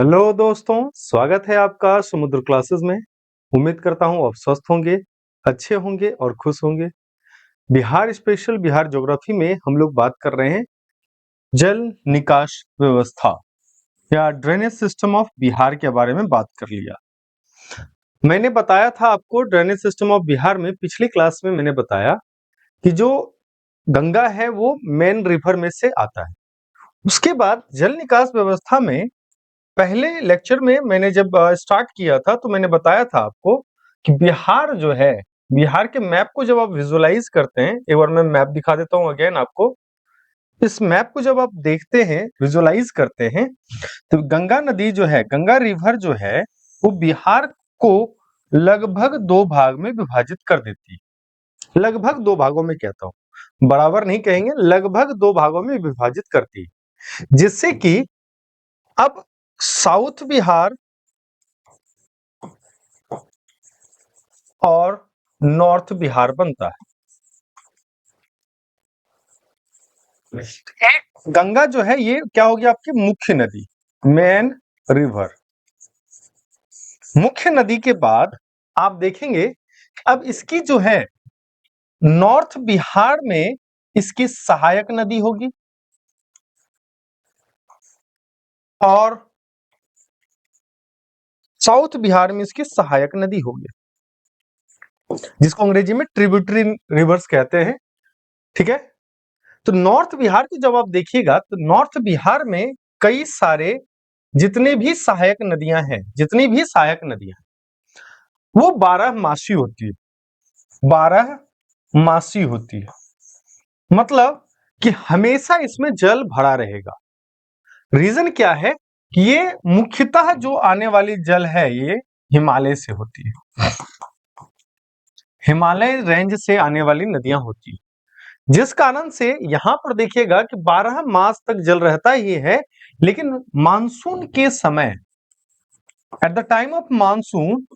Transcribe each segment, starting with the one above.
Hello दोस्तों, स्वागत है आपका समुद्र क्लासेस में। उम्मीद करता हूँ आप स्वस्थ होंगे, अच्छे होंगे और खुश होंगे। बिहार स्पेशल बिहार ज्योग्राफी में हम लोग बात कर रहे हैं जल निकास व्यवस्था या ड्रेनेज सिस्टम ऑफ बिहार के बारे में बात कर लिया। मैंने बताया था आपको ड्रेनेज सिस्टम ऑफ बिहार में, पिछली क्लास में मैंने बताया कि जो गंगा है वो मेन रिवर में से आता है। उसके बाद जल निकास व्यवस्था में पहले लेक्चर में मैंने जब स्टार्ट किया था तो मैंने बताया था आपको कि बिहार जो है, बिहार के मैप को जब आप विजुअलाइज करते हैं, एक बार मैं मैप दिखा देता हूं अगेन आपको। इस मैप को जब आप देखते हैं, विजुअलाइज करते हैं, तो गंगा नदी जो है, गंगा रिवर जो है, वो बिहार को लगभग दो भाग में विभाजित कर देती है। लगभग दो भागों में कहता हूं, बराबर नहीं कहेंगे, लगभग दो भागों में विभाजित करती है, जिससे कि अब साउथ बिहार और नॉर्थ बिहार बनता है। गंगा जो है ये क्या होगी, आपकी मुख्य नदी, मेन रिवर। मुख्य नदी के बाद आप देखेंगे अब इसकी जो है नॉर्थ बिहार में इसकी सहायक नदी होगी और साउथ बिहार में इसकी सहायक नदी होगी, जिसको अंग्रेजी में ट्रिब्यूटरी रिवर्स कहते हैं। ठीक है, तो नॉर्थ बिहार की जब आप देखिएगा तो नॉर्थ बिहार में कई सारे जितने भी सहायक नदियां हैं, जितनी भी सहायक नदियां वो 12 मासी होती है, 12 मासी होती है। मतलब कि हमेशा इसमें जल भरा रहेगा। रीजन क्या है कि ये मुख्यतः जो आने वाली जल है ये हिमालय से होती है, हिमालय रेंज से आने वाली नदियां होती है, जिस कारण से यहां पर देखिएगा कि 12 मास तक जल रहता ही है। लेकिन मानसून के समय, at the time of monsoon,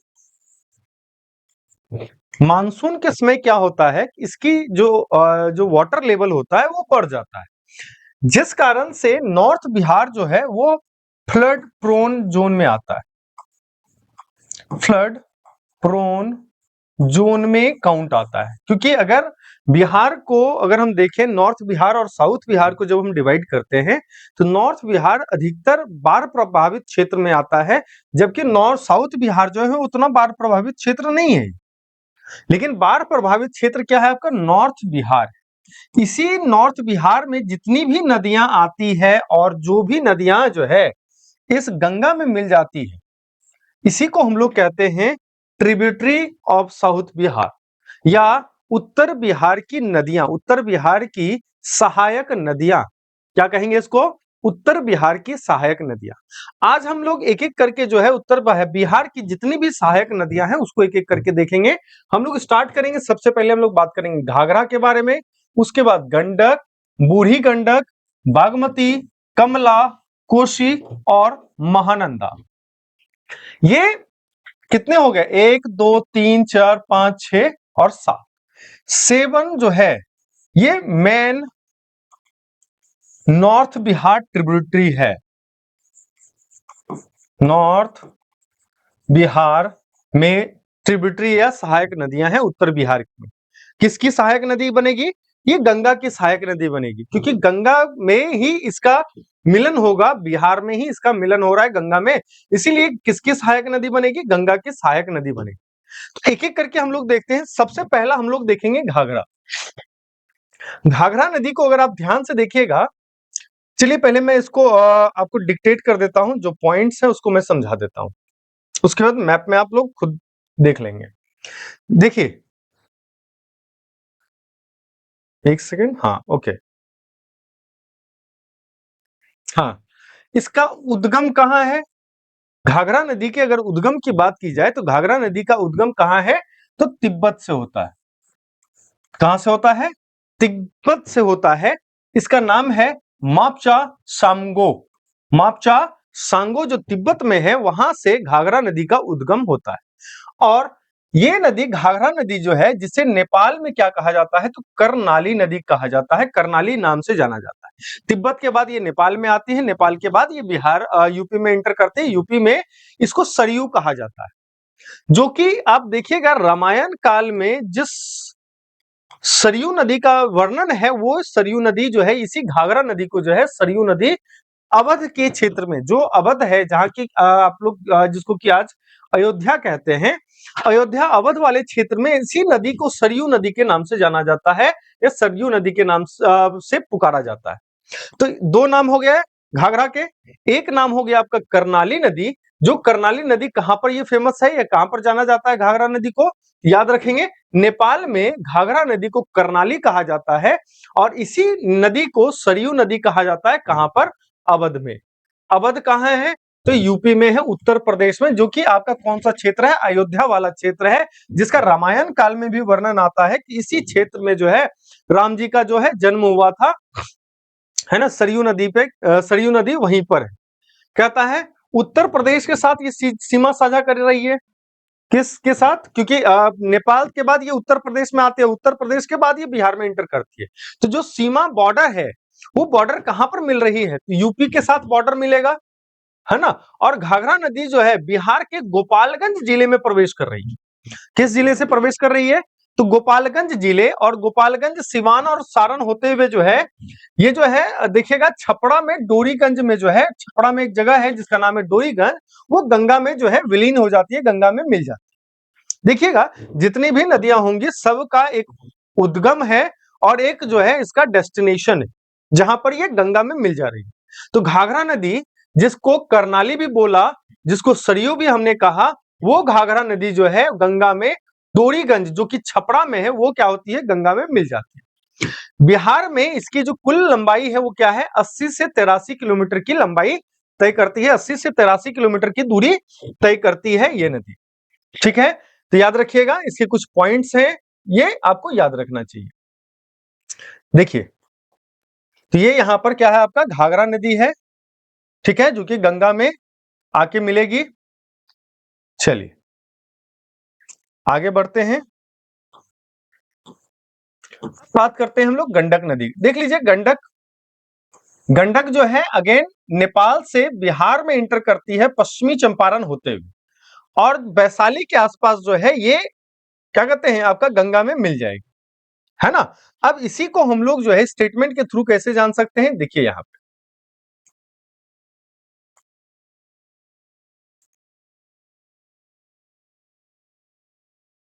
monsoon के समय क्या होता है, इसकी जो वाटर लेवल होता है वो बढ़ जाता है, जिस कारण से नॉर्थ बिहार जो है वो फ्लड प्रोन जोन में आता है, फ्लड प्रोन जोन में काउंट आता है। क्योंकि अगर बिहार को अगर हम देखें, नॉर्थ बिहार और साउथ बिहार को जब हम डिवाइड करते हैं तो नॉर्थ बिहार अधिकतर बाढ़ प्रभावित क्षेत्र में आता है, जबकि नॉर्थ साउथ बिहार जो है उतना बाढ़ प्रभावित क्षेत्र नहीं है। लेकिन बाढ़ प्रभावित क्षेत्र क्या है आपका, नॉर्थ बिहार। इसी नॉर्थ बिहार में जितनी भी नदियां आती है और जो भी नदियां जो है इस गंगा में मिल जाती है, इसी को हम लोग कहते हैं ट्रिब्यूटरी ऑफ साउथ बिहार या उत्तर बिहार की नदियां, उत्तर बिहार की सहायक नदियां। क्या कहेंगे इसको, उत्तर बिहार की सहायक नदियां। आज हम लोग एक एक करके जो है उत्तर बिहार की जितनी भी सहायक नदियां हैं उसको एक एक करके देखेंगे। हम लोग स्टार्ट करेंगे, सबसे पहले हम लोग बात करेंगे घाघरा के बारे में, उसके बाद गंडक, बूढ़ी गंडक, बागमती, कमला, कोसी और महानंदा। ये कितने हो गए, 1 2 3 4 5 6 और 7, 7 जो है ये मेन नॉर्थ बिहार ट्रिब्यूटरी है। नॉर्थ बिहार में ट्रिब्यूटरी या सहायक नदियां हैं उत्तर बिहार में। किसकी सहायक नदी बनेगी, ये गंगा की सहायक नदी बनेगी, क्योंकि गंगा में ही इसका मिलन होगा, बिहार में ही इसका मिलन हो रहा है गंगा में, इसीलिए किसकी सहायक नदी बनेगी, गंगा की सहायक नदी बनेगी। तो एक एक करके हम लोग देखते हैं। सबसे पहला हम लोग देखेंगे घाघरा। घाघरा नदी को अगर आप ध्यान से देखिएगा, चलिए पहले मैं इसको आपको डिक्टेट कर देता हूं, जो पॉइंट्स है उसको मैं समझा देता हूं, उसके बाद मैप में आप लोग खुद देख लेंगे। देखिए, एक सेकेंड, हाँ ओके, हाँ, इसका उद्गम कहाँ है, घाघरा नदी के अगर उद्गम की बात की जाए तो घाघरा नदी का उद्गम कहाँ है, तो तिब्बत से होता है। कहां से होता है, तिब्बत से होता है। इसका नाम है मापचा सांगो। मापचा सांगो जो तिब्बत में है, वहां से घाघरा नदी का उद्गम होता है। और ये नदी घाघरा नदी जो है, जिसे नेपाल में क्या कहा जाता है, तो कर्णाली नदी कहा जाता है, कर्णाली नाम से जाना जाता है। तिब्बत के बाद ये नेपाल में आती है, नेपाल के बाद ये बिहार यूपी में एंटर करते हैं, यूपी में इसको सरयू कहा जाता है। जो कि आप देखिएगा रामायण काल में जिस सरयू नदी का वर्णन है, वो सरयू नदी जो है इसी घाघरा नदी को जो है सरयू नदी अवध के क्षेत्र में, जो अवध है जहां की आप लोग जिसको कि आज अयोध्या कहते हैं, अयोध्या अवध वाले क्षेत्र में इसी नदी को सरयू नदी के नाम से जाना जाता है, या सरयू नदी के नाम से पुकारा जाता है। तो दो नाम हो गया घाघरा के, एक नाम हो गया आपका कर्णाली नदी। जो कर्णाली नदी कहां पर ये फेमस है, या कहां पर जाना जाता है घाघरा नदी को, याद रखेंगे नेपाल में घाघरा नदी को कर्णाली कहा जाता है, और इसी नदी को सरयू नदी कहा जाता है, कहां पर, अवध में। अवध कहां है, तो यूपी में है, उत्तर प्रदेश में, जो कि आपका कौन सा क्षेत्र है, अयोध्या वाला क्षेत्र है, जिसका रामायण काल में भी वर्णन आता है कि इसी क्षेत्र में जो है राम जी का जो है जन्म हुआ था, है ना, सरयू नदी पे, सरयू नदी वहीं पर है। कहता है उत्तर प्रदेश के साथ ये सीमा साझा कर रही है, किसके साथ, क्योंकि नेपाल के बाद ये उत्तर प्रदेश में आते हैं, उत्तर प्रदेश के बाद ये बिहार में एंटर करती है। तो जो सीमा बॉर्डर है, वो बॉर्डर कहां पर मिल रही है, तो यूपी के साथ बॉर्डर मिलेगा, है ना। और घाघरा नदी जो है बिहार के गोपालगंज जिले में प्रवेश कर रही है। किस जिले से प्रवेश कर रही है, तो गोपालगंज जिले, और गोपालगंज सिवान और सारण होते हुए जो है, ये जो है देखिएगा छपरा में डोरीगंज में जो है, छपरा में एक जगह है जिसका नाम है डोरीगंज, वो गंगा में जो है विलीन हो जाती है, गंगा में मिल जाती है। देखिएगा जितनी भी नदियां होंगी सबका एक उद्गम है, और एक जो है इसका डेस्टिनेशन है, जहां पर ये गंगा में मिल जा रही है। तो घाघरा नदी, जिसको कर्णाली भी बोला, जिसको सरयू भी हमने कहा, वो घाघरा नदी जो है गंगा में डोरीगंज, जो कि छपरा में है, वो क्या होती है, गंगा में मिल जाती है। बिहार में इसकी जो कुल लंबाई है वो क्या है, 80 से 83 किलोमीटर की लंबाई तय करती है, 80 से 83 किलोमीटर की दूरी तय करती है ये नदी। ठीक है, तो याद रखिएगा, इसके कुछ पॉइंट्स हैं, ये आपको याद रखना चाहिए। देखिए, तो ये यहां पर क्या है, आपका घाघरा नदी है, ठीक है, जो कि गंगा में आके मिलेगी। चलिए आगे बढ़ते हैं, बात करते हैं हम लोग गंडक नदी। देख लीजिए गंडक, गंडक जो है अगेन नेपाल से बिहार में इंटर करती है, पश्चिमी चंपारण होते हुए, और वैशाली के आसपास जो है ये क्या कहते हैं, आपका गंगा में मिल जाएगी, है ना। अब इसी को हम लोग जो है स्टेटमेंट के थ्रू कैसे जान सकते हैं, देखिए यहां पे,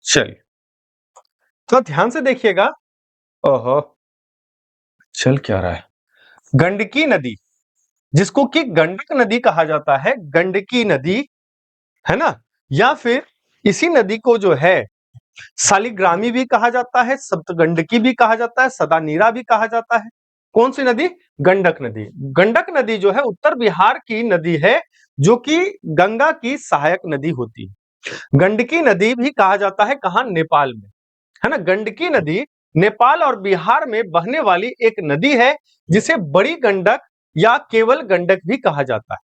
चलिए तो ध्यान से देखिएगा। ओहो, चल क्या रहा है, गंडकी नदी, जिसको कि गंडक नदी कहा जाता है, गंडकी नदी, है ना, या फिर इसी नदी को जो है शालिग्रामी भी कहा जाता है, सप्तगंडकी भी कहा जाता है, सदानीरा भी कहा जाता है। कौन सी नदी, गंडक नदी। गंडक नदी जो है उत्तर बिहार की नदी है, जो कि गंगा की सहायक नदी होती है। गंडकी नदी भी कहा जाता है, कहां, नेपाल में, है ना। गंडकी नदी नेपाल और बिहार में बहने वाली एक नदी है, जिसे बड़ी गंडक या केवल गंडक भी कहा जाता है।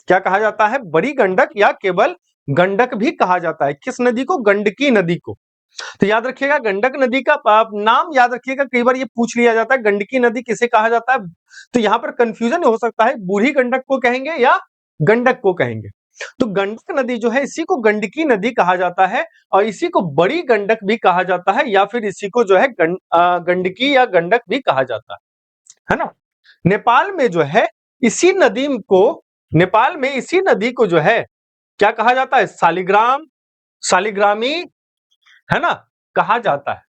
क्या कहा जाता है, बड़ी गंडक या केवल गंडक भी कहा जाता है। किस नदी को, गंडकी नदी को। तो याद रखिएगा गंडक नदी का नाम याद रखिएगा, कई बार ये पूछ लिया जाता है गंडकी नदी किसे कहा जाता है, तो यहां पर कंफ्यूजन हो सकता है, बूढ़ी गंडक को कहेंगे या गंडक को कहेंगे। तो गंडक नदी जो है इसी को गंडकी नदी कहा जाता है, और इसी को बड़ी गंडक भी कहा जाता है, या फिर इसी को जो है गंडकी या गंडक भी कहा जाता है ना। नेपाल में जो है इसी नदी को, नेपाल में इसी नदी को जो है क्या कहा जाता है, शालिग्राम, शालिग्रामी, है ना, कहा जाता है।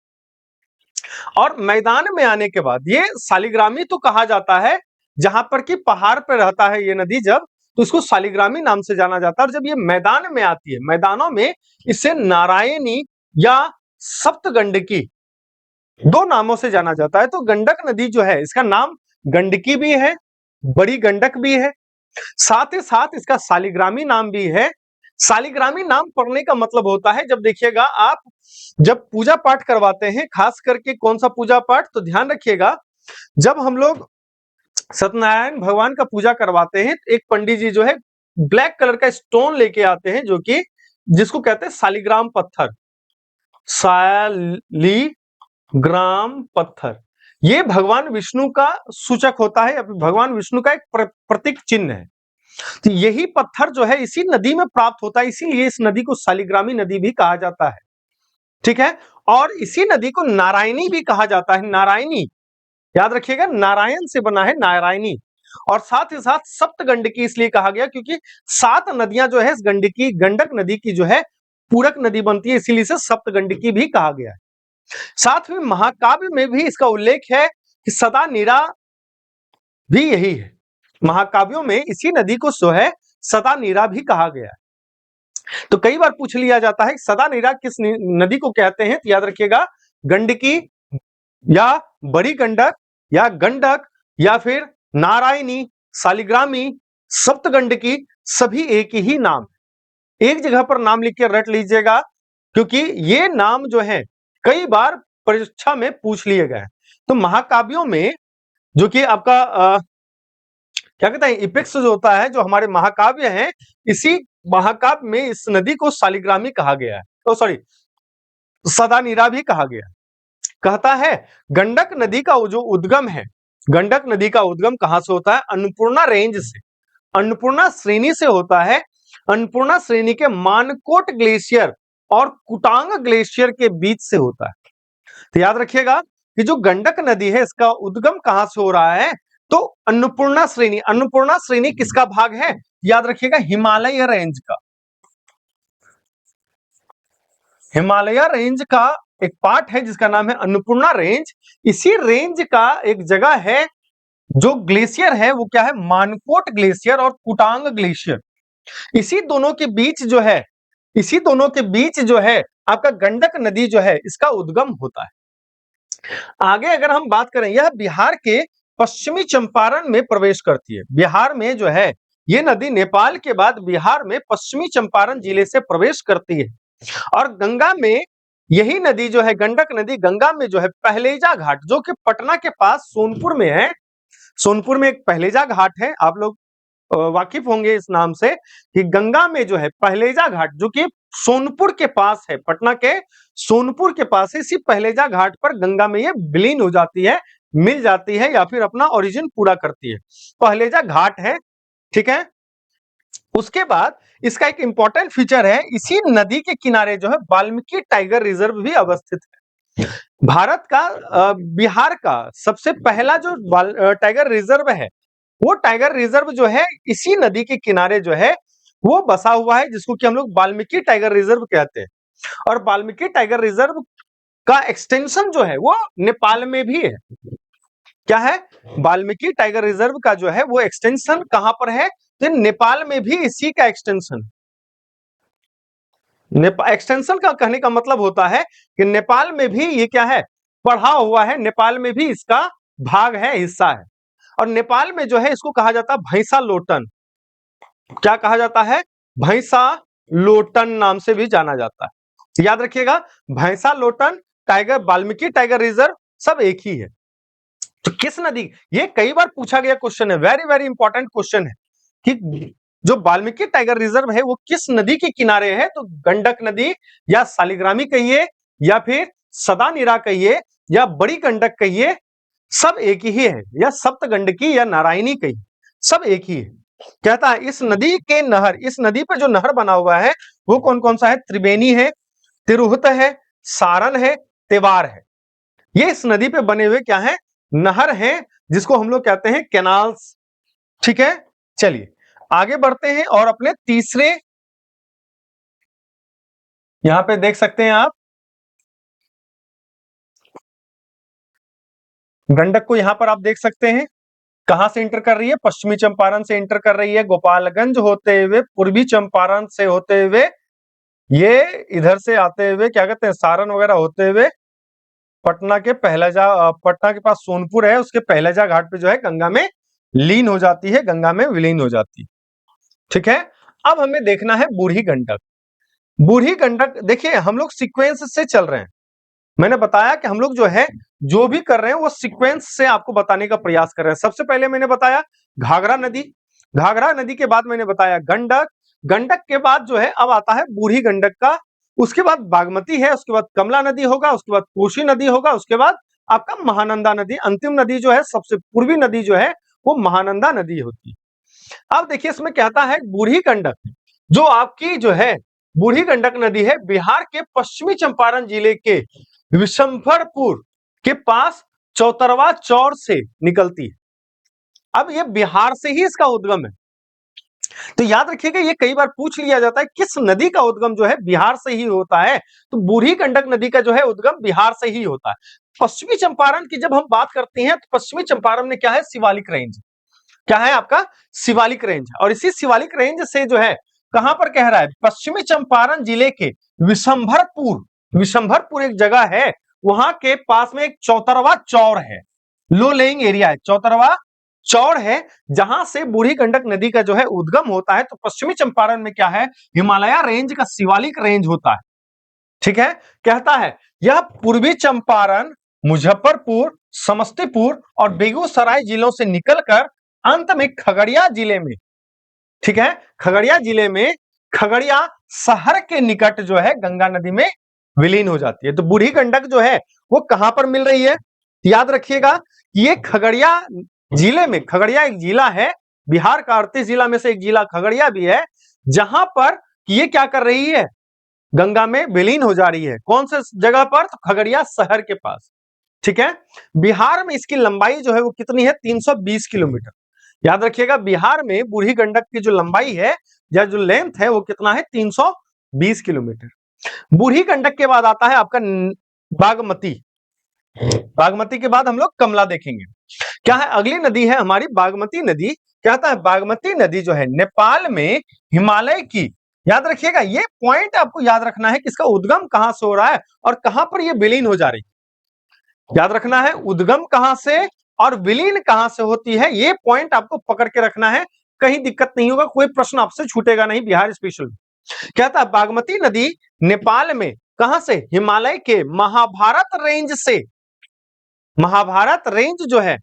और मैदान में आने के बाद ये शालिग्रामी तो कहा जाता है, जहां पर कि पहाड़ पर रहता है ये नदी जब, तो इसको शालिग्रामी नाम से जाना जाता है। और जब ये मैदान में आती है, मैदानों में इसे नारायणी या सप्तगंडकी दो नामों से जाना जाता है। तो गंडक नदी जो है इसका नाम गंडकी भी है, बड़ी गंडक भी है, साथ ही साथ इसका शालिग्रामी नाम भी है। शालिग्रामी नाम पढ़ने का मतलब होता है, जब देखिएगा आप जब पूजा पाठ करवाते हैं, खास करके कौन सा पूजा पाठ, तो ध्यान रखिएगा जब हम लोग सत्यनारायण भगवान का पूजा करवाते हैं, तो एक पंडित जी जो है ब्लैक कलर का स्टोन लेके आते हैं, जो कि जिसको कहते हैं शालिग्राम पत्थर, शालिग्राम पत्थर, ये भगवान विष्णु का सूचक होता है, भगवान विष्णु का एक प्रतीक चिन्ह है। तो यही पत्थर जो है इसी नदी में प्राप्त होता है, इसीलिए इस नदी को शालिग्रामी नदी भी कहा जाता है। ठीक है, और इसी नदी को नारायणी भी कहा जाता है। नारायणी, याद रखिएगा, नारायण से बना है नारायणी। और साथ ही साथ सप्तगंडकी इसलिए कहा गया क्योंकि 7 नदियां जो है इस गंडकी, गंडक नदी की जो है पूरक नदी बनती है, इसीलिए इसे सप्तगंडकी भी कहा गया है। साथ में महाकाव्य में भी इसका उल्लेख है कि सदा नीरा भी यही है। महाकाव्यों में इसी नदी को जो है सदा नीरा भी कहा गया है। तो कई बार पूछ लिया जाता है सदा नीरा किस नदी को कहते हैं, तो याद रखिएगा गंडकी या बड़ी गंडक या गंडक या फिर नारायणी, शालिग्रामी, सप्तगंडकी, सभी एक ही नाम, एक जगह पर नाम लिख के रट लीजिएगा क्योंकि ये नाम जो है कई बार परीक्षा में पूछ लिए गए। तो महाकाव्यों में जो कि आपका क्या कहते हैं इपिक्स जो होता है, जो हमारे महाकाव्य हैं, इसी महाकाव्य में इस नदी को शालिग्रामी कहा गया है, तो सॉरी सदा नीरा भी कहा गया। कहता है गंडक नदी का जो उद्गम है, गंडक नदी का उद्गम कहां से होता है? अन्नपूर्णा रेंज से, अन्नपूर्णा श्रेणी से होता है। अन्नपूर्णा श्रेणी के मानकोट ग्लेशियर और कुटांग ग्लेशियर के बीच से होता है। तो याद रखिएगा कि जो गंडक नदी है इसका उद्गम कहां से हो रहा है? तो अन्नपूर्णा श्रेणी। अन्नपूर्णा श्रेणी किसका भाग है? याद रखिएगा हिमालय रेंज का। हिमालय रेंज का एक पार्ट है जिसका नाम है अन्नपूर्णा रेंज। इसी रेंज का एक जगह है जो ग्लेशियर है, वो क्या है? मानकोट ग्लेशियर और कुटांग ग्लेशियर। इसी दोनों के बीच जो है, इसी दोनों के बीच जो है आपका गंडक नदी जो है इसका उद्गम होता है। आगे अगर हम बात करें, यह बिहार के पश्चिमी चंपारण में प्रवेश करती है। बिहार में जो है ये नदी नेपाल के बाद बिहार में पश्चिमी चंपारण जिले से प्रवेश करती है। और गंगा में यही नदी जो है, गंडक नदी गंगा में जो है पहलेजा घाट, जो कि पटना के पास सोनपुर में है। सोनपुर में एक पहलेजा घाट है, आप लोग वाकिफ होंगे इस नाम से कि गंगा में जो है पहलेजा घाट जो कि सोनपुर के पास है, पटना के सोनपुर के पास है। इसी पहलेजा घाट पर गंगा में ये विलीन हो जाती है, मिल जाती है या फिर अपना ओरिजिन पूरा करती है। पहलेजा घाट है, ठीक है। उसके बाद इसका एक इंपॉर्टेंट फीचर है, इसी नदी के किनारे जो है वाल्मीकि टाइगर रिजर्व भी अवस्थित है। भारत का बिहार का सबसे पहला जो टाइगर रिजर्व है, वो टाइगर रिजर्व जो है इसी नदी के किनारे जो है वो बसा हुआ है, जिसको कि हम लोग वाल्मीकि टाइगर रिजर्व कहते हैं। और वाल्मीकि टाइगर रिजर्व का एक्सटेंशन जो है वो नेपाल में भी है। क्या है? वाल्मीकि टाइगर रिजर्व का जो है वो एक्सटेंशन कहां पर है? तो नेपाल में भी इसी का एक्सटेंशन। एक्सटेंशन का कहने का मतलब होता है कि नेपाल में भी ये क्या है? बढ़ा हुआ है, नेपाल में भी इसका भाग है, हिस्सा है। और नेपाल में जो है इसको कहा जाता है भैंसा लोटन। क्या कहा जाता है? भैंसा लोटन नाम से भी जाना जाता है। याद रखिएगा, भैंसा Lotan tiger, Valmiki tiger reserve सब एक ही है। तो किस नदी, ये कई बार पूछा गया क्वेश्चन है, वेरी वेरी इंपॉर्टेंट क्वेश्चन है कि जो वाल्मीकि टाइगर रिजर्व है वो किस नदी के किनारे है? तो गंडक नदी या शालिग्रामी कहिए या फिर सदानीरा कहिए या बड़ी गंडक कहिए, सब एक ही है, या सप्तगंडकी या नारायणी कहिए, सब एक ही है। कहता है इस नदी के नहर, इस नदी पर जो नहर बना हुआ है वो कौन कौन सा है? त्रिवेणी है, तिरहुत है, सारण है, तेवार है। ये इस नदी पे बने हुए क्या है? नहर है, जिसको हम लोग कहते हैं कैनाल्स। ठीक है, चलिए आगे बढ़ते हैं और अपने तीसरे, यहां पे देख सकते हैं आप गंडक को, यहां पर आप देख सकते हैं कहां से इंटर कर रही है? पश्चिमी चंपारण से इंटर कर रही है, गोपालगंज होते हुए, पूर्वी चंपारण से होते हुए, ये इधर से आते हुए क्या कहते हैं सारण वगैरह होते हुए पटना के पहलेजा, पटना के पास सोनपुर है, उसके पहलेजा घाट पे जो है गंगा में लीन हो जाती है, गंगा में विलीन हो जाती है। ठीक है, अब हमें देखना है बूढ़ी गंडक। बूढ़ी गंडक, देखिए हम लोग सीक्वेंस से चल रहे हैं। मैंने बताया कि हम लोग जो है जो भी कर रहे हैं वो सीक्वेंस से आपको बताने का प्रयास कर रहे हैं। सबसे पहले मैंने बताया घाघरा नदी, घाघरा नदी के बाद मैंने बताया गंडक, गंडक के बाद जो है अब आता है बूढ़ी गंडक का उसके बाद बागमती है, उसके बाद कमला नदी होगा, उसके बाद कोसी नदी होगा, उसके बाद आपका महानंदा नदी, अंतिम नदी जो है सबसे पूर्वी नदी जो है वो महानंदा नदी होती है। अब देखिए इसमें कहता है बूढ़ी गंडक, जो आपकी जो है बूढ़ी गंडक नदी है बिहार के पश्चिमी चंपारण जिले के विशंभरपुर के पास चौतरवा चौर से निकलती है। अब ये बिहार से ही इसका उद्गम है, तो याद रखिएगा ये कई बार पूछ लिया जाता है किस नदी का उद्गम जो है बिहार से ही होता है, तो बूढ़ी गंडक नदी का जो है उद्गम बिहार से ही होता है। पश्चिमी चंपारण की जब हम बात करते हैं तो पश्चिमी चंपारण में क्या है, शिवालिक रेंज, क्या है आपका शिवालिक रेंज, और इसी शिवालिक रेंज से जो है कहां पर कह रहा है, पश्चिमी चंपारण जिले के विशंभरपुर, विशंभरपुर एक जगह है, वहां के पास में एक चौतरवा चौर है, लो लेइंग एरिया है, चौतरवा चौर है, जहां से बूढ़ी गंडक नदी का जो है उद्गम होता है। तो पश्चिमी चंपारण में क्या है, हिमालय रेंज का शिवालिक रेंज होता है। ठीक है, कहता है यह पूर्वी चंपारण, मुजफ्फरपुर, समस्तीपुर और बेगूसराय जिलों से निकलकर अंत में खगड़िया जिले में, ठीक है, खगड़िया जिले में खगड़िया शहर के निकट जो है गंगा नदी में विलीन हो जाती है। तो बूढ़ी गंडक जो है वो कहां पर मिल रही है, याद रखिएगा ये खगड़िया जिले में, खगड़िया एक जिला है, बिहार का 38 जिला में से एक जिला खगड़िया भी है, जहां पर ये क्या कर रही है, गंगा में विलीन हो जा रही है। कौन से जगह पर, तो खगड़िया शहर के पास। ठीक है, बिहार में इसकी लंबाई जो है वो कितनी है, 320 किलोमीटर। याद रखिएगा बिहार में बूढ़ी गंडक की जो लंबाई है या जो लेंथ है वो कितना है, 320 किलोमीटर। बूढ़ी गंडक के बाद आता है आपका बागमती, बागमती के बाद हम लोग कमला देखेंगे। क्या है, अगली नदी है हमारी बागमती नदी। कहता है बागमती नदी जो है नेपाल में हिमालय की, याद रखिएगा ये पॉइंट आपको याद रखना है कि इसका उद्गम कहां से हो रहा है और कहां पर ये विलीन हो जा रही है। याद रखना है उद्गम कहां से और विलीन कहां से होती है, ये पॉइंट आपको पकड़ के रखना है, कहीं दिक्कत नहीं होगा, कोई प्रश्न आपसे छूटेगा नहीं बिहार स्पेशल। कहता है बागमती नदी नेपाल में कहां से, हिमालय के महाभारत रेंज से, महाभारत रेंज जो है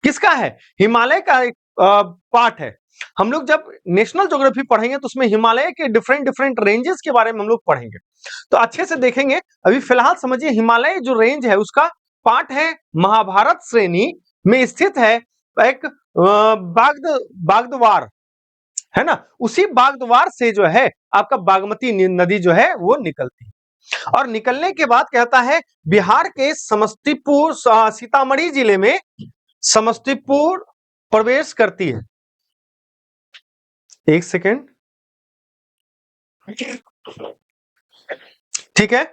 किसका है, हिमालय का एक पार्ट है। हम लोग जब नेशनल ज्योग्राफी पढ़ेंगे तो उसमें हिमालय के डिफरेंट डिफरेंट रेंजेस के बारे में हम लोग पढ़ेंगे, तो अच्छे से देखेंगे। अभी फिलहाल समझिए हिमालय जो रेंज है उसका पार्ट है, महाभारत श्रेणी में स्थित है एक बागदवार, है ना, उसी बागदवार से जो है आपका बागमती नदी जो है वो निकलती है। और निकलने के बाद कहता है बिहार के समस्तीपुर सीतामढ़ी जिले में समस्तीपुर प्रवेश करती है। एक सेकेंड, ठीक है,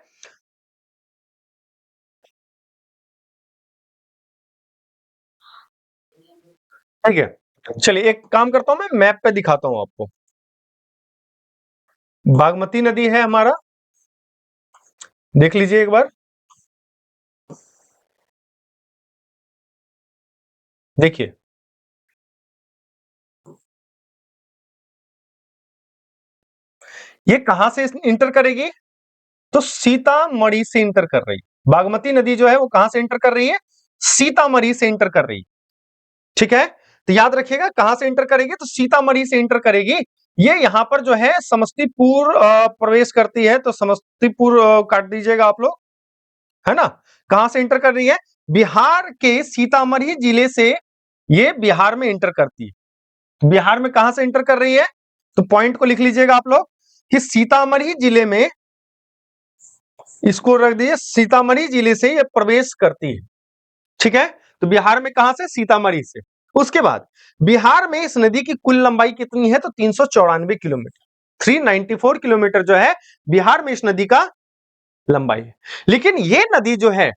ठीक है, चलिए एक काम करता हूं मैं मैप पे दिखाता हूं आपको। बागमती नदी है हमारा, देख लीजिए एक बार, देखिए ये कहां से इंटर करेगी, तो सीतामढ़ी से इंटर कर रही, बागमती नदी जो है वो कहां से इंटर कर रही है, सीतामढ़ी से इंटर कर रही। ठीक है, तो याद रखिएगा कहां से इंटर करेगी, तो सीतामढ़ी से इंटर करेगी। ये यहां पर जो है समस्तीपुर प्रवेश करती है, तो समस्तीपुर काट दीजिएगा आप लोग, है ना, कहां से इंटर कर रही है, बिहार के सीतामढ़ी जिले से ये बिहार में इंटर करती है। बिहार में कहां से इंटर कर रही है, तो पॉइंट को लिख लीजिएगा आप लोग कि सीतामढ़ी जिले में, इसको रख दीजिए, सीतामढ़ी जिले से ये प्रवेश करती है। ठीक है, तो बिहार में कहां से, सीतामढ़ी से। उसके बाद बिहार में इस नदी की कुल लंबाई कितनी है, तो 394 किलोमीटर, 394 किलोमीटर जो है बिहार में इस नदी का लंबाई है। लेकिन ये नदी जो है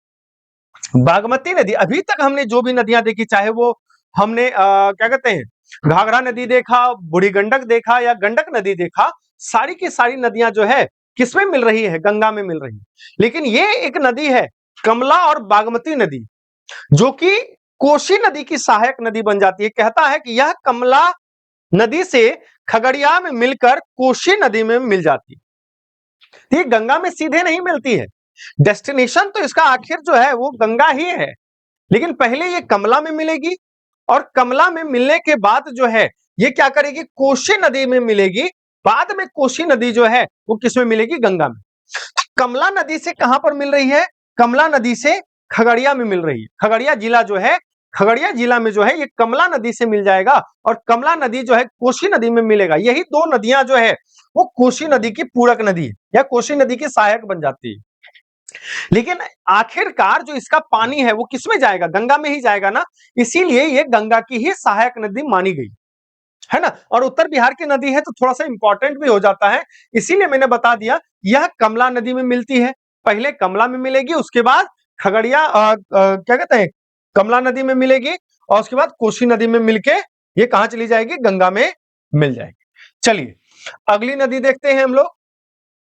बागमती नदी, अभी तक हमने जो भी नदियां देखी, चाहे वो हमने क्या कहते हैं घाघरा नदी देखा, बूढ़ी गंडक देखा या गंडक नदी देखा, सारी की सारी नदियां जो है किसमें मिल रही है, गंगा में मिल रही है। लेकिन ये एक नदी है कमला और बागमती नदी, जो कि कोसी नदी की सहायक नदी बन जाती है। कहता है कि यह कमला नदी से खगड़िया में मिलकर कोसी नदी में मिल जाती है। ये गंगा में सीधे नहीं मिलती है, डेस्टिनेशन तो इसका आखिर जो है वो गंगा ही है, लेकिन पहले ये कमला में मिलेगी और कमला में मिलने के बाद जो है ये क्या करेगी, कोसी नदी में मिलेगी, बाद में कोसी नदी जो है वो किसमें मिलेगी, गंगा में। कमला नदी से कहां पर मिल रही है? कमला नदी से खगड़िया में मिल रही है। खगड़िया जिला जो है, खगड़िया जिला में जो है ये कमला नदी से मिल जाएगा और कमला नदी जो है कोसी नदी में मिलेगा। यही दो नदियां जो है वो कोसी नदी की पूरक नदी है या कोसी नदी की सहायक बन जाती है। लेकिन आखिरकार जो इसका पानी है वो किसमें जाएगा? गंगा में ही जाएगा ना, इसीलिए ये गंगा की ही सहायक नदी मानी गई है ना। और उत्तर बिहार की नदी है तो थोड़ा सा इंपॉर्टेंट भी हो जाता है, इसीलिए मैंने बता दिया यह कमला नदी में मिलती है। पहले कमला में मिलेगी, उसके बाद खगड़िया क्या कहते हैं, कमला नदी में मिलेगी और उसके बाद कोसी नदी में मिलके ये कहां चली जाएगी? गंगा में मिल जाएगी। चलिए अगली नदी देखते हैं हम लोग।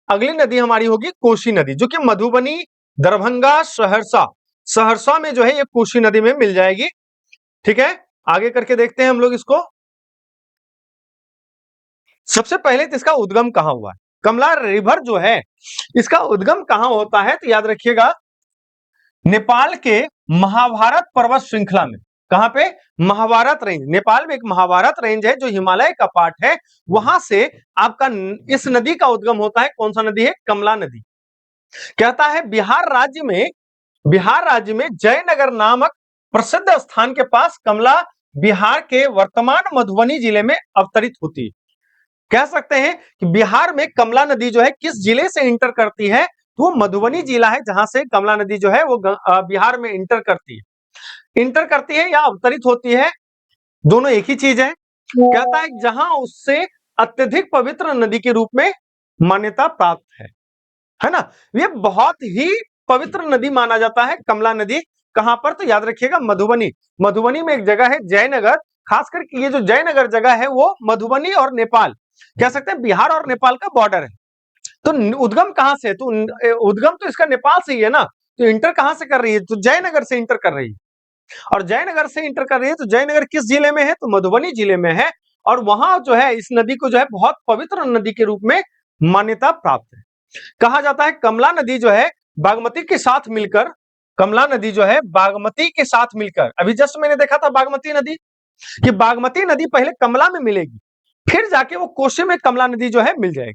अगली नदी हमारी होगी कोसी नदी, जो कि मधुबनी, दरभंगा, सहरसा, सहरसा में जो है ये कोसी नदी में मिल जाएगी। ठीक है, आगे करके देखते हैं हम लोग इसको। सबसे पहले तो इसका उद्गम कहां हुआ है? कमला रिवर जो है इसका उद्गम कहां होता है? तो याद रखिएगा नेपाल के महाभारत पर्वत श्रृंखला में। कहां पे? महाभारत रेंज। नेपाल में एक महाभारत रेंज है जो हिमालय का पार्ट है, वहां से आपका इस नदी का उद्गम होता है। कौन सा नदी है? कमला नदी। कहता है बिहार राज्य में जयनगर नामक प्रसिद्ध स्थान के पास कमला बिहार के वर्तमान मधुबनी जिले में अवतरित होती है। कह सकते हैं कि बिहार में कमला नदी जो है किस जिले से इंटर करती है? तो वो मधुबनी जिला है जहां से कमला नदी जो है वो बिहार में इंटर करती है या अवतरित होती है, दोनों एक ही चीज है। कहता है जहां उससे अत्यधिक पवित्र नदी के रूप में मान्यता प्राप्त है ना। ये बहुत ही पवित्र नदी माना जाता है कमला नदी। कहां पर? तो याद रखिएगा मधुबनी। मधुबनी में एक जगह है जयनगर, खास करके ये जो जयनगर जगह है वो मधुबनी और नेपाल, कह सकते हैं बिहार और नेपाल का बॉर्डर है। तो उद्गम कहां से? तो उद्गम तो इसका नेपाल से ही है ना, तो इंटर कहां से कर रही है? तो जयनगर से इंटर कर रही है। और जयनगर से इंटर कर रही है तो जयनगर किस जिले में है? तो मधुबनी जिले में है। और वहां जो है इस नदी को जो है बहुत पवित्र नदी के रूप में मान्यता प्राप्त है। कहा जाता है कमला नदी जो है बागमती के साथ मिलकर, कमला नदी जो है बागमती के साथ मिलकर, अभी जस्ट मैंने देखा था बागमती नदी, कि बागमती नदी पहले कमला में मिलेगी, फिर जाके वो कोसी में कमला नदी जो है मिल जाएगी।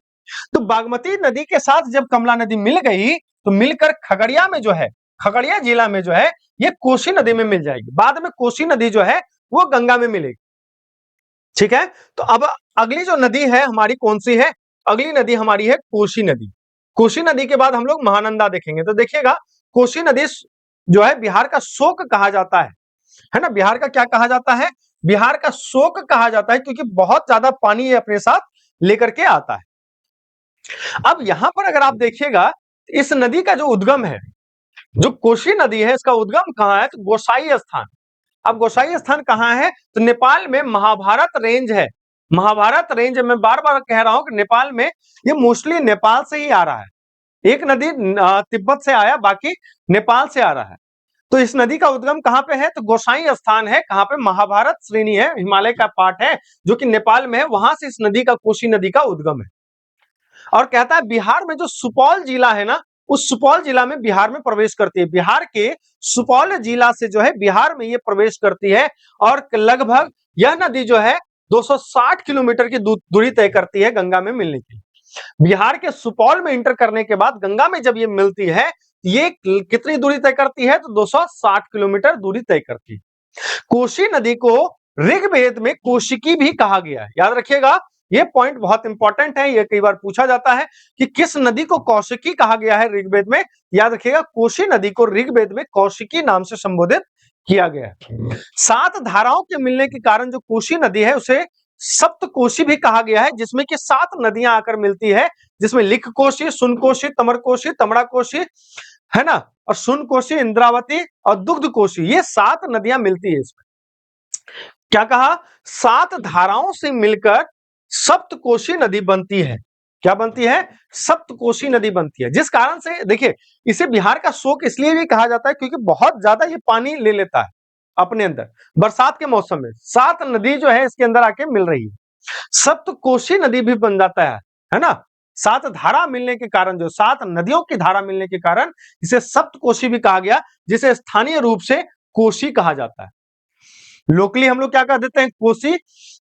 तो बागमती नदी के साथ जब कमला नदी मिल गई तो मिलकर खगड़िया में जो है, खगड़िया जिला में जो है ये कोसी नदी में मिल जाएगी। बाद में कोसी नदी जो है वो गंगा में मिलेगी। ठीक है, तो अब अगली जो नदी है हमारी कौन सी है? अगली नदी हमारी है कोसी नदी। कोसी नदी के बाद हम लोग महानंदा देखेंगे। तो देखिएगा कोसी नदी जो है बिहार का शोक कहा जाता है ना। बिहार का क्या कहा जाता है? बिहार का शोक कहा जाता है, क्योंकि बहुत ज्यादा पानी ये अपने साथ लेकर के आता है। अब यहां पर अगर आप देखिएगा इस नदी का जो उद्गम है, जो कोसी नदी है, इसका उद्गम कहां है? तो गोसाई स्थान। अब गोसाई स्थान कहां है? तो नेपाल में महाभारत रेंज है। महाभारत रेंज मैं बार बार कह रहा हूं कि नेपाल में ये मोस्टली नेपाल से ही आ रहा है। एक नदी तिब्बत से आया, बाकी नेपाल से आ रहा है। तो इस नदी का उद्गम कहां पे है? तो गोसाई स्थान है। कहां पे? महाभारत श्रेणी है, हिमालय का पार्ट है जो कि नेपाल में है, वहां से इस नदी का, कोसी नदी का उद्गम है। और कहता है बिहार में जो सुपौल जिला है ना, उस सुपौल जिला में बिहार में प्रवेश करती है। बिहार के सुपौल जिला से जो है बिहार में ये प्रवेश करती है और लगभग यह नदी जो है 260 किलोमीटर की दूरी तय करती है गंगा में मिलने की। बिहार के सुपौल में इंटर करने के बाद गंगा में जब ये मिलती है, ये कितनी दूरी तय करती है? तो 260 किलोमीटर दूरी तय करती है। कोसी नदी को ऋग्वेद में कोशिकी भी कहा गया है। याद रखिएगा ये पॉइंट बहुत इंपॉर्टेंट है, ये कई बार पूछा जाता है कि किस नदी को कौशिकी कहा गया है ऋग्वेद में। याद रखिएगा कोसी नदी को ऋग्वेद में कौशिकी नाम से संबोधित किया गया है। 7 धाराओं के मिलने के कारण जो कोसी नदी है उसे सप्तकोशी भी कहा गया है, जिसमें कि 7 नदियां आकर मिलती है, जिसमें लिख कोशी, सुन कोशी, तमर कोशी, तमड़ा कोशी, है ना, और सुन कोशी, इंद्रावती और दुग्ध कोशी, ये 7 नदियां मिलती है इसमें। क्या कहा? 7 धाराओं से मिलकर सप्तकोशी नदी बनती है। क्या बनती है? सप्तकोशी नदी बनती है। जिस कारण से देखिए इसे बिहार का शोक इसलिए भी कहा जाता है क्योंकि बहुत ज्यादा ये पानी ले लेता है अपने अंदर। बरसात के मौसम में 7 नदी जो है इसके अंदर आके मिल रही है, सप्तकोशी नदी भी बन जाता है ना। 7 धारा मिलने के कारण, जो 7 नदियों की धारा मिलने के कारण इसे सप्तकोशी भी कहा गया, जिसे स्थानीय रूप से कोशी कहा जाता है। लोकली हम लोग क्या कह देते हैं? कोसी।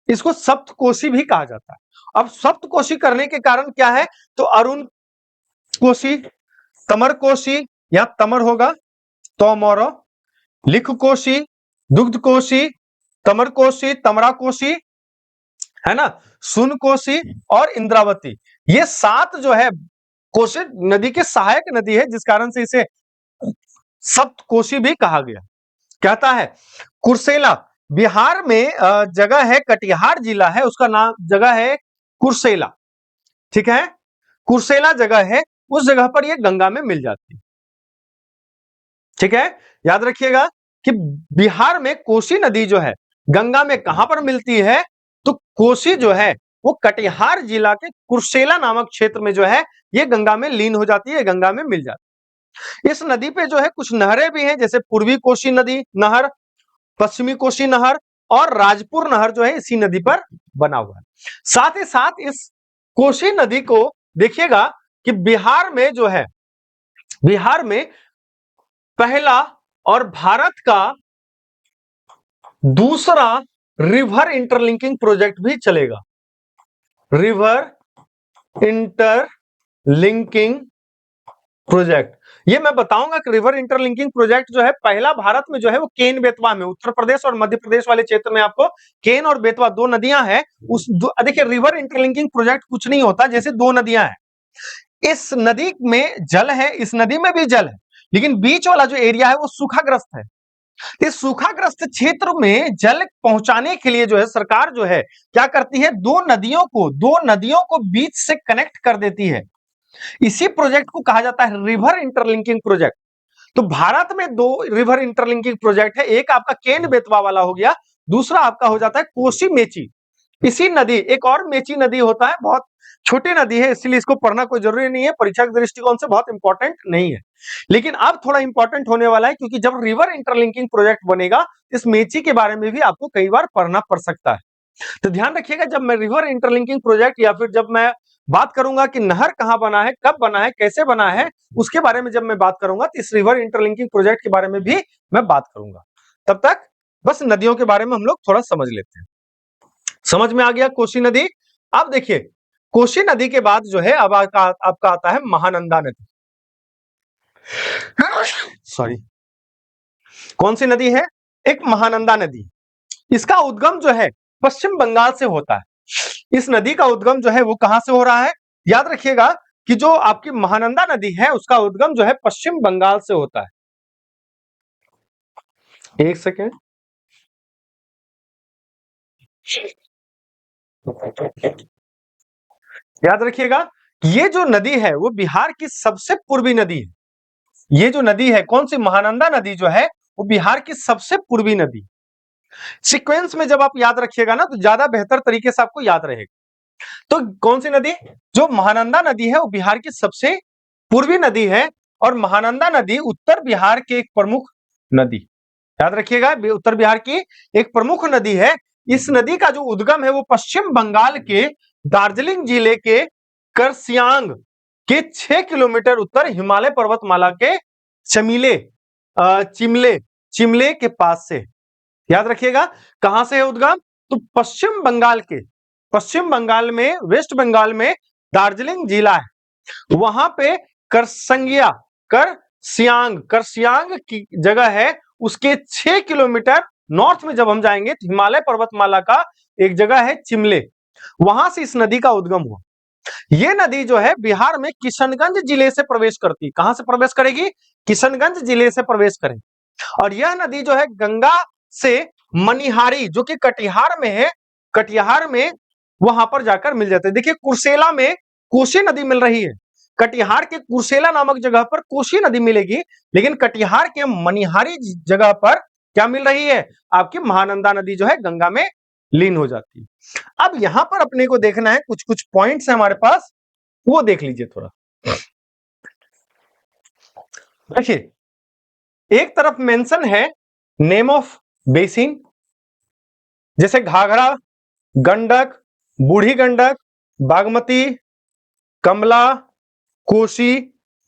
इसको सप्तकोशी भी कहा जाता है। अब सप्तकोशी करने के कारण क्या है? तो अरुण कोशी, तमर कोशी या तमर होगा तोमोरो, लिख कोशी, दुग्ध कोशी, तमर कोशी, तमरा कोशी, है ना, सुन कोशी और इंद्रावती। ये 7 जो है कोशी नदी के सहायक नदी है, जिस कारण से इसे सप्त कोशी भी कहा गया। कहता है कुर्सेला, बिहार में जगह है, कटिहार जिला है, उसका नाम जगह है कुर्सेला, ठीक है, कुर्सेला जगह है, उस जगह पर ये गंगा में मिल जाती है, ठीक है। याद रखिएगा कि बिहार में कोसी नदी जो है गंगा में कहां पर मिलती है, तो कोसी जो है वो कटिहार जिला के कुर्सेला नामक क्षेत्र में जो है ये गंगा में लीन हो जाती है, गंगा में मिल जाती है। इस नदी पे जो है कुछ नहरें भी हैं, जैसे पूर्वी कोसी नदी नहर, पश्चिमी कोसी नहर और राजपुर नहर जो है इसी नदी पर बना हुआ है। साथ ही साथ इस कोसी नदी को देखिएगा कि बिहार में जो है, बिहार में पहला और भारत का दूसरा रिवर इंटरलिंकिंग प्रोजेक्ट भी चलेगा। रिवर इंटरलिंकिंग प्रोजेक्ट, ये मैं बताऊंगा कि रिवर इंटरलिंकिंग प्रोजेक्ट जो है पहला भारत में जो है वो केन बेतवा में, उत्तर प्रदेश और मध्य प्रदेश वाले क्षेत्र में आपको केन और बेतवा 2 नदियां हैं। उस देखिए रिवर इंटरलिंकिंग प्रोजेक्ट कुछ नहीं होता, जैसे 2 नदियां हैं, इस नदी में जल है, इस नदी में भी जल है, लेकिन बीच वाला जो एरिया है वो सूखाग्रस्त है। इस सूखाग्रस्त क्षेत्र में जल पहुंचाने के लिए जो है सरकार जो है क्या करती है, 2 नदियों को बीच से कनेक्ट कर देती है। इसी प्रोजेक्ट को कहा जाता है रिवर इंटरलिंकिंग प्रोजेक्ट। तो भारत में 2 रिवर इंटरलिंकिंग प्रोजेक्ट है, एक आपका केन बेतवा वाला हो गया, दूसरा आपका हो जाता है कोसी मेची। इसी नदी, एक और मेची नदी होता है, बहुत छोटी नदी है, इसलिए इसको पढ़ना कोई जरूरी नहीं है, परीक्षा के दृष्टिकोण से बहुत इंपॉर्टेंट नहीं है, लेकिन अब थोड़ा इंपॉर्टेंट होने वाला है, क्योंकि जब रिवर इंटरलिंकिंग प्रोजेक्ट बनेगा इस मेची के बारे में भी आपको कई बार पढ़ना पड़ सकता है। तो ध्यान रखिएगा, जब मैं रिवर इंटरलिंकिंग प्रोजेक्ट या फिर जब मैं बात करूंगा कि नहर कहां बना है, कब बना है, कैसे बना है, उसके बारे में जब मैं बात करूंगा तो इस रिवर इंटरलिंकिंग प्रोजेक्ट के बारे में भी मैं बात करूंगा। तब तक बस नदियों के बारे में हम लोग थोड़ा समझ लेते हैं। समझ में आ गया कोसी नदी। अब देखिए कोसी नदी के बाद जो है अब आपका आता है महानंदा नदी। सॉरी, कौन सी नदी है, एक महानंदा नदी। इसका उद्गम जो है पश्चिम बंगाल से होता है। इस नदी का उद्गम जो है वो कहां से हो रहा है, याद रखिएगा कि जो आपकी महानंदा नदी है उसका उद्गम जो है पश्चिम बंगाल से होता है। एक सेकेंड, याद रखिएगा ये जो नदी है वो बिहार की सबसे पूर्वी नदी है। ये जो नदी है कौन सी, महानंदा नदी जो है वो बिहार की सबसे पूर्वी नदी। सीक्वेंस में जब आप याद रखिएगा ना तो ज्यादा बेहतर तरीके से आपको याद रहेगा। तो कौन सी नदी, जो महानंदा नदी है वो बिहार की सबसे पूर्वी नदी है, और महानंदा नदी उत्तर बिहार के एक प्रमुख नदी, याद रखिएगा उत्तर बिहार की एक प्रमुख नदी है। इस नदी का जो उद्गम है वो पश्चिम बंगाल के दार्जिलिंग जिले के करसियांग के 6 किलोमीटर उत्तर हिमालय पर्वतमाला के चिमले चिमले के पास से, याद रखिएगा कहां से है उद्गम, तो पश्चिम बंगाल में, वेस्ट बंगाल में दार्जिलिंग जिला है, वहां पे करसियांग की जगह है, उसके 6 किलोमीटर नॉर्थ में जब हम जाएंगे तो हिमालय पर्वतमाला का एक जगह है चिमले, वहां से इस नदी का उद्गम हुआ। यह नदी जो है बिहार में किशनगंज जिले से प्रवेश करती, कहां से प्रवेश करेगी, किशनगंज जिले से प्रवेश करेगी। और यह नदी जो है गंगा से मनिहारी जो कि कटिहार में है, कटिहार में वहां पर जाकर मिल जाते हैं। देखिए कुर्सेला में कोसी नदी मिल रही है, कटिहार के कुर्सेला नामक जगह पर कोसी नदी मिलेगी, लेकिन कटिहार के मनिहारी जगह पर क्या मिल रही है, आपकी महानंदा नदी जो है गंगा में लीन हो जाती है। अब यहां पर अपने को देखना है, कुछ कुछ पॉइंट्स है हमारे पास, वो देख लीजिए थोड़ा। देखिए एक तरफ मेंशन है नेम ऑफ बेसिन, जैसे घाघरा, गंडक, बूढ़ी गंडक, बागमती, कमला, कोसी,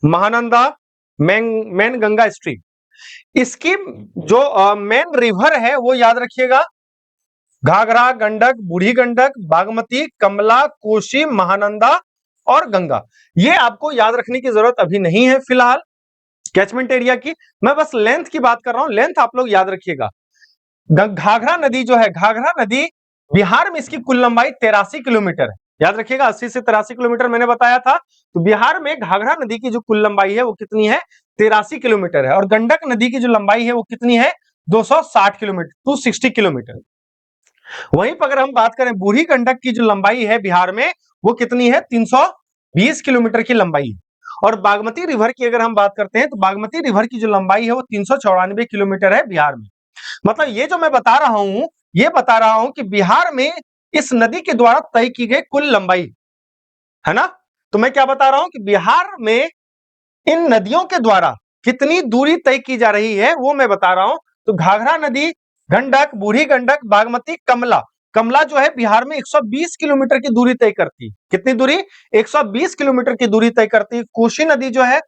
महानंदा, मेन गंगा स्ट्रीम। इसकी जो मेन रिवर है वो याद रखिएगा, घाघरा, गंडक, बूढ़ी गंडक, बागमती, कमला, कोसी, महानंदा और गंगा। ये आपको याद रखने की जरूरत अभी नहीं है फिलहाल कैचमेंट एरिया की, मैं बस लेंथ की बात कर रहा हूं, लेंथ आप लोग याद रखिएगा। घाघरा नदी जो है, घाघरा नदी बिहार में इसकी कुल लंबाई 83 किलोमीटर है, याद रखिएगा 80 से 83 किलोमीटर मैंने बताया था। तो बिहार में घाघरा नदी की जो कुल लंबाई है वो कितनी है, 83 किलोमीटर है। और गंडक नदी की जो लंबाई है वो कितनी है, 260 किलोमीटर, 260 किलोमीटर। वहीं पर अगर हम बात करें बूढ़ी गंडक की जो लंबाई है बिहार में, वो कितनी है, 320 किलोमीटर की लंबाई है। और बागमती रिवर की अगर हम बात करते हैं तो बागमती रिवर की जो लंबाई है वो 394 किलोमीटर है बिहार में। मतलब ये जो मैं बता रहा हूं, ये बता रहा हूं कि बिहार में इस नदी के द्वारा तय की गई कुल लंबाई है ना। तो मैं क्या बता रहा हूं कि बिहार में इन नदियों के द्वारा कितनी दूरी तय की जा रही है वो मैं बता रहा हूं। तो घाघरा नदी, गंडक, बूढ़ी गंडक, बागमती, कमला, कमला जो है बिहार में 120 किलोमीटर की दूरी तय करती है। कितनी दूरी, 120 किलोमीटर की दूरी तय करती है। कोसी नदी जो है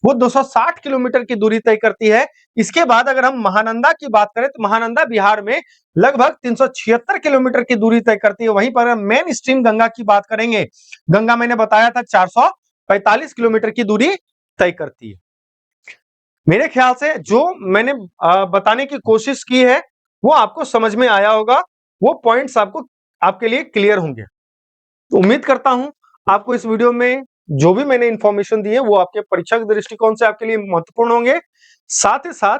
वो 260 किलोमीटर की दूरी तय करती है। इसके बाद अगर हम महानंदा की बात करें तो महानंदा बिहार में लगभग 376 किलोमीटर की दूरी तय करती है। वहीं पर मेन स्ट्रीम गंगा की बात करेंगे, गंगा मैंने बताया था 445 किलोमीटर की दूरी तय करती है। मेरे ख्याल से जो मैंने बताने की कोशिश की है वो आपको समझ में आया होगा, वो पॉइंट्स आपको आपके लिए क्लियर होंगे। तो उम्मीद करता हूं आपको इस वीडियो में जो भी मैंने इंफॉर्मेशन दी है वो आपके परीक्षा के दृष्टिकोण से आपके लिए महत्वपूर्ण होंगे। साथ ही साथ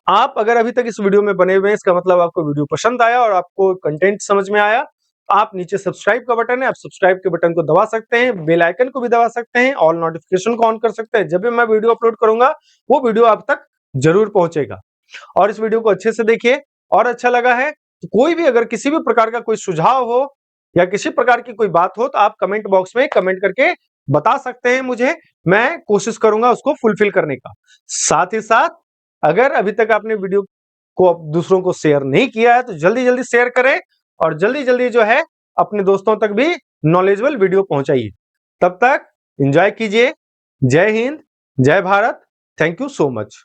आप अगर अभी तक इस वीडियो में बने हुए हैं, इसका मतलब आपको वीडियो पसंद आया और आपको कंटेंट समझ में आया। आप नीचे सब्सक्राइब का बटन है, आप सब्सक्राइब के बटन को दबा सकते हैं, बेल आइकन को भी दबा सकते हैं, ऑल नोटिफिकेशन को ऑन कर सकते हैं। जब भी मैं वीडियो अपलोड करूंगा वो वीडियो आप तक जरूर पहुंचेगा। और इस वीडियो को अच्छे से देखिए, और अच्छा लगा है तो कोई भी अगर किसी भी प्रकार का कोई सुझाव हो या किसी प्रकार की कोई बात हो तो आप कमेंट बॉक्स में कमेंट करके बता सकते हैं मुझे, मैं कोशिश करूंगा उसको फुलफिल करने का। साथ ही साथ अगर अभी तक आपने वीडियो को दूसरों को शेयर नहीं किया है तो जल्दी जल्दी शेयर करें और जल्दी जल्दी जो है अपने दोस्तों तक भी नॉलेजेबल वीडियो पहुंचाइए। तब तक एंजॉय कीजिए। जय हिंद, जय Bharat, thank you so much.